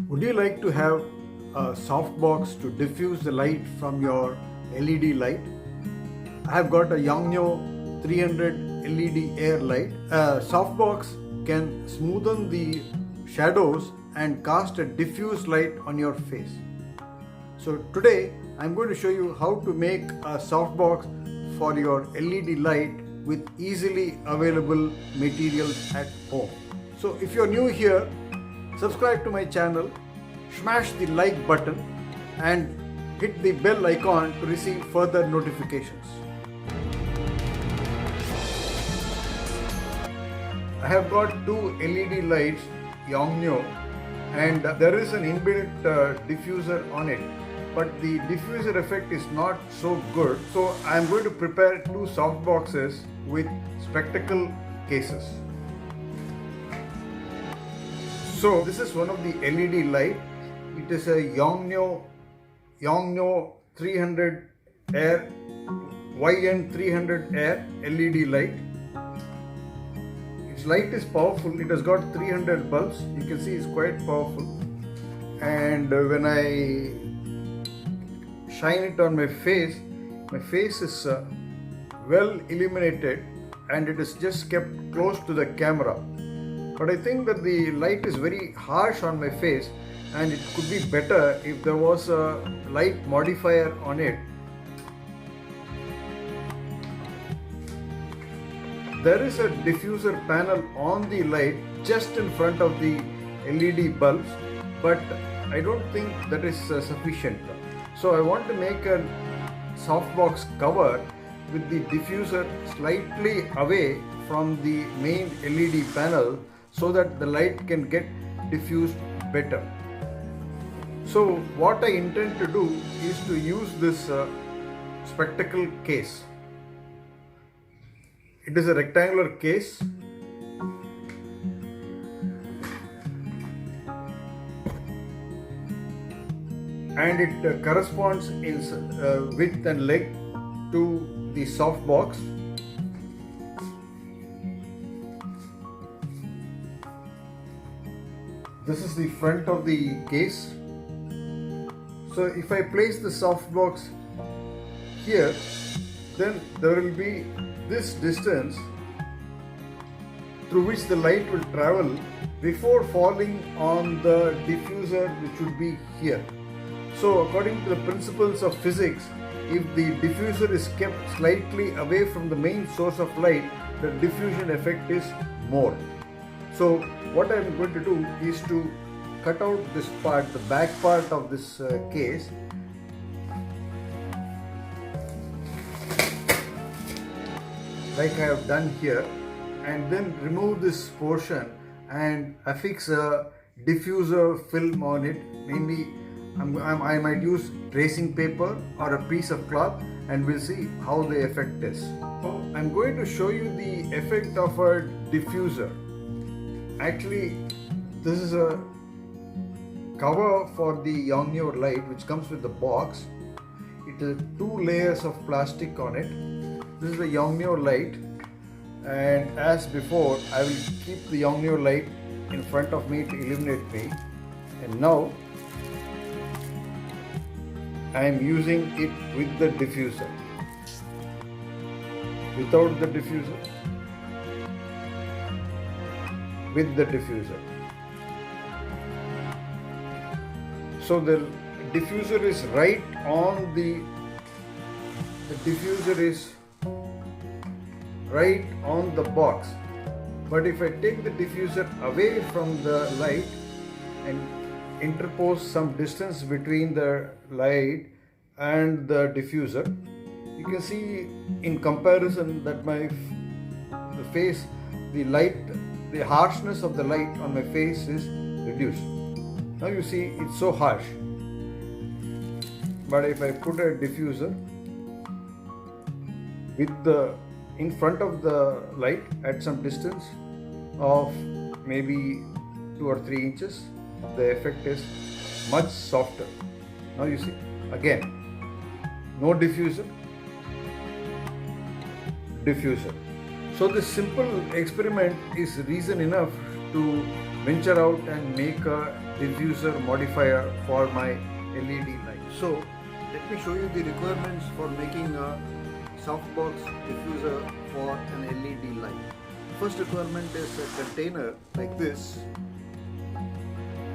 Would you like to have a softbox to diffuse the light from your LED light? I have got a Yongnuo 300 LED air light. A softbox can smoothen the shadows and cast a diffuse light on your face. So today I'm going to show you how to make a softbox for your LED light with easily available materials at home. So if you're new here, subscribe to my channel, smash the like button and hit the bell icon to receive further notifications. I have got two LED lights, Yongnuo, and there is an inbuilt diffuser on it, but the diffuser effect is not so good. So I am going to prepare two soft boxes with spectacle cases. So this is one of the LED light. It is a Yongnuo 300 Air YN300 Air LED light. Its light is powerful. It has got 300 bulbs. You can see it's quite powerful. And when I shine it on my face is well illuminated and it is just kept close to the camera. But I think that the light is very harsh on my face and it could be better if there was a light modifier on it. There is a diffuser panel on the light just in front of the LED bulbs, but I don't think that is sufficient. So I want to make a softbox cover with the diffuser slightly away from the main LED panel so that the light can get diffused better. So what I intend to do is to use this spectacle case. It is a rectangular case. And it corresponds in width and length to the soft box. This is the front of the case. So if I place the soft box here, then there will be this distance through which the light will travel before falling on the diffuser, which would be here. So according to the principles of physics, if the diffuser is kept slightly away from the main source of light, the diffusion effect is more. So what I am going to do is to cut out this part, the back part of this case, like I have done here, and then remove this portion and affix a diffuser film on it. Mainly I might use tracing paper or a piece of cloth, and we'll see how the effect is. So I'm going to show you the effect of a diffuser. Actually, this is a cover for the Yongnuo light which comes with the box. It has two layers of plastic on it. This is the Yongnuo light, and as before I will keep the Yongnuo light in front of me to illuminate me, and now I am using it with the diffuser. Without the diffuser, with the diffuser. So the diffuser is right on the diffuser is right on the box. But if I take the diffuser away from the light and interpose some distance between the light and the diffuser, you can see in comparison that the harshness of the light on my face is reduced. Now you see it's so harsh. But if I put a diffuser in front of the light at some distance of maybe 2 or 3 inches, the effect is much softer. Now you see, again, no diffuser. So this simple experiment is reason enough to venture out and make a diffuser modifier for my LED light. So let me show you the requirements for making a softbox diffuser for an LED light. First requirement is a container like this.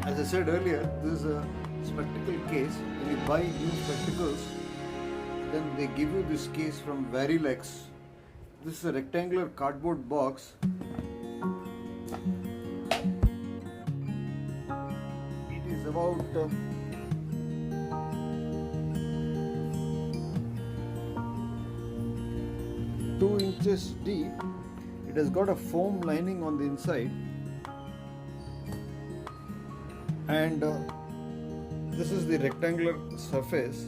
As I said earlier, this is a spectacle case. When you buy new spectacles, then they give you this case from Varilex. This is a rectangular cardboard box. It is about 2 inches deep. It has got a foam lining on the inside, and this is the rectangular surface.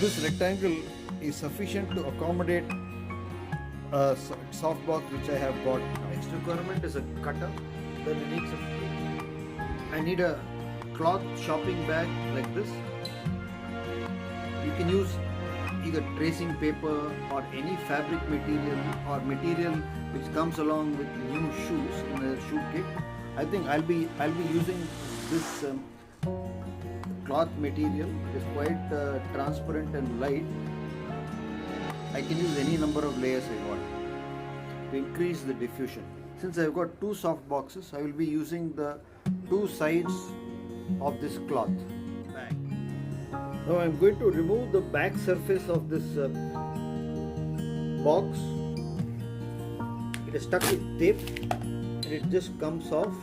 This rectangle is sufficient to accommodate a softbox which I have got. Next requirement is a cutter. Then I need a cloth shopping bag like this. You can use either tracing paper or any fabric material or material which comes along with new shoes in a shoe kit. I think I'll be using this cloth material. It is quite transparent and light. I can use any number of layers I want to increase the diffusion. Since I've got two soft boxes, I will be using the two sides of this cloth bag. Now I'm going to remove the back surface of this box. It is stuck with tape and it just comes off.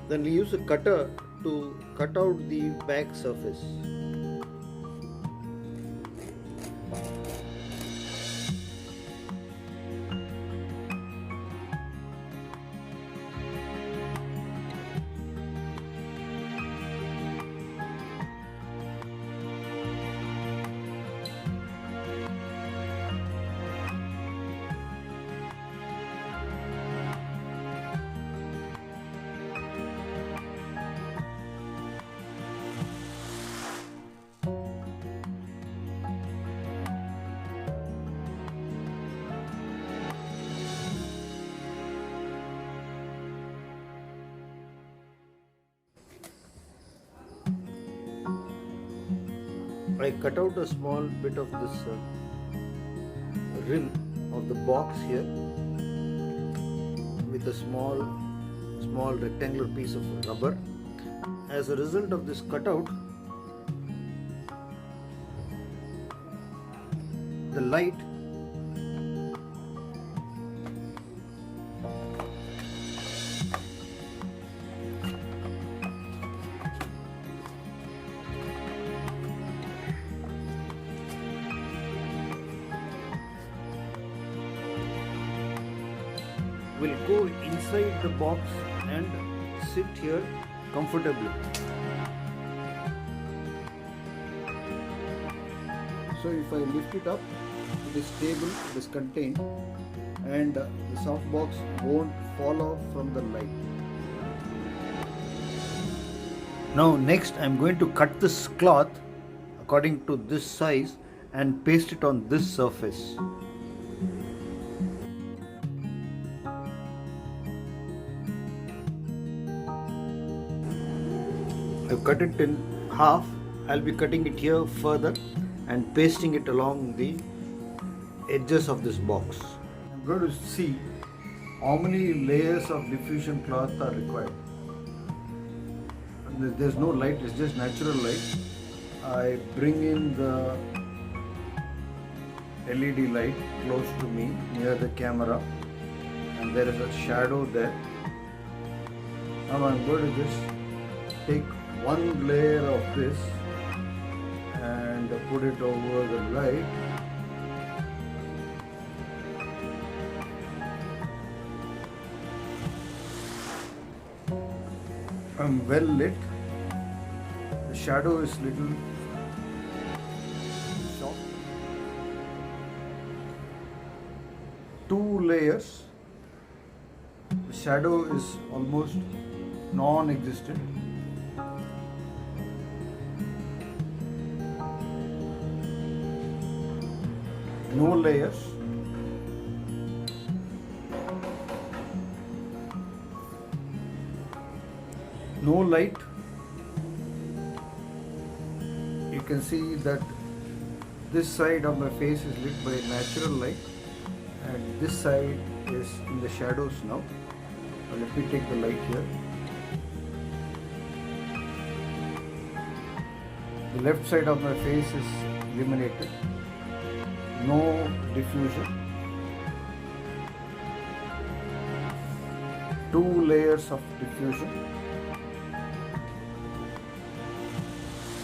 Then we use a cutter to cut out the back surface. I cut out a small bit of this rim of the box here with a small rectangular piece of rubber. As a result of this cutout, the light will go inside the box and sit here comfortably. So if I lift it up, it is stable, it is contained, and the softbox won't fall off from the light. Now next I am going to cut this cloth according to this size and paste it on this surface. I've cut it in half. I'll be cutting it here further and pasting it along the edges of this box. I'm going to see how many layers of diffusion cloth are required. And there's no light, it's just natural light. I bring in the LED light close to me near the camera, and there is a shadow there. Now I'm going to just take one layer of this and put it over the light. I'm well lit. The shadow is little soft. 2 layers. The shadow is almost non-existent. No layers. no light. You can see that this side of my face is lit by natural light and this side is in the shadows now. Let me take the light here. The left side of my face is illuminated, no diffusion. 2 layers of diffusion,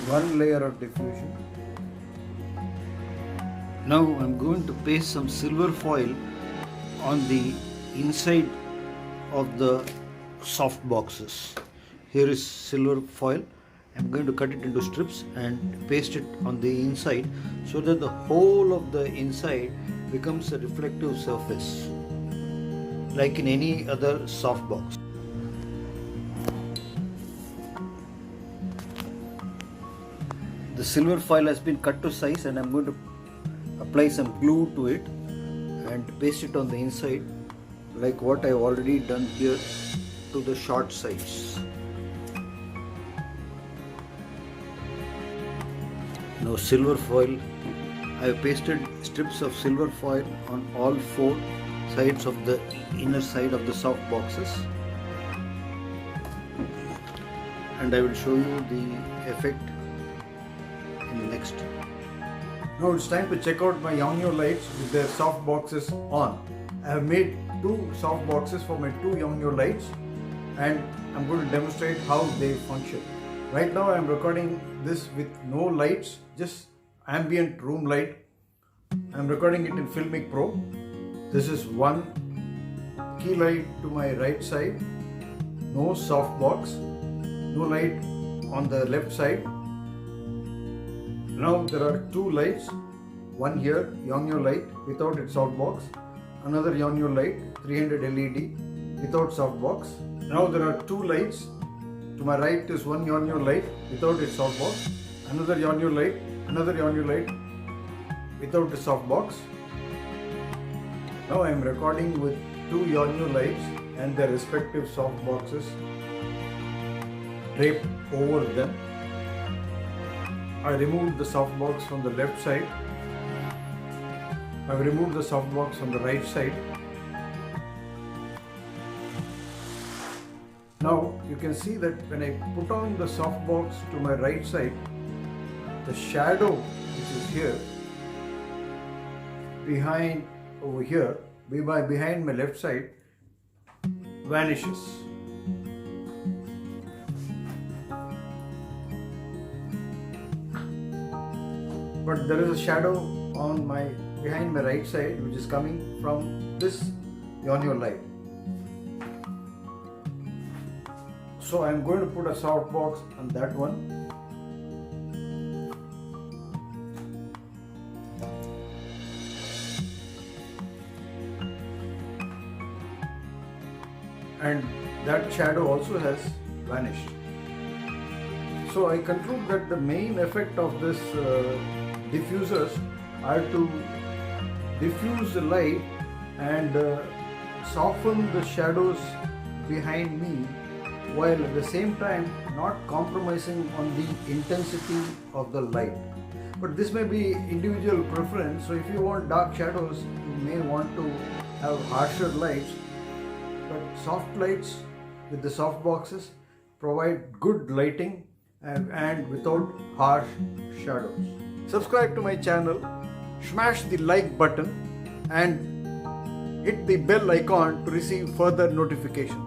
1 layer of diffusion. Now I'm going to paste some silver foil on the inside of the soft boxes. Here is silver foil. I'm going to cut it into strips and paste it on the inside so that the whole of the inside becomes a reflective surface like in any other soft box. The silver foil has been cut to size and I'm going to apply some glue to it and paste it on the inside like what I've already done here to the short sides. Now silver foil, I have pasted strips of silver foil on all 4 sides of the inner side of the soft boxes, and I will show you the effect in the next. Now it's time to check out my Yongnuo lights with their soft boxes on. I have made 2 soft boxes for my 2 Yongnuo lights and I'm going to demonstrate how they function. Right now I am recording this with no lights, just ambient room light. I am recording it in Filmic Pro. This is one key light to my right side, no soft box, no light on the left side. Now there are 2 lights, one here, Yongnuo light without its soft box, another Yongnuo light, 300 LED without soft box. Now there are 2 lights. To my right is one Yongnuo light without its soft box, another Yongnuo light, another Yongnuo light without the soft box. Now I am recording with 2 Yongnuo lights and their respective soft boxes draped over them. I removed the soft box from the left side. I have removed the soft box from the right side. Now you can see that when I put on the soft box to my right side, the shadow which is here behind over here behind my left side vanishes. But there is a shadow on behind my right side which is coming from this Yongnuo light. So I am going to put a soft box on that one. And that shadow also has vanished. So I conclude that the main effect of this diffusers are to diffuse the light and soften the shadows behind me, while at the same time not compromising on the intensity of the light. But this may be individual preference, so if you want dark shadows, you may want to have harsher lights, but soft lights with the soft boxes provide good lighting and without harsh shadows. Subscribe to my channel, smash the like button and hit the bell icon to receive further notifications.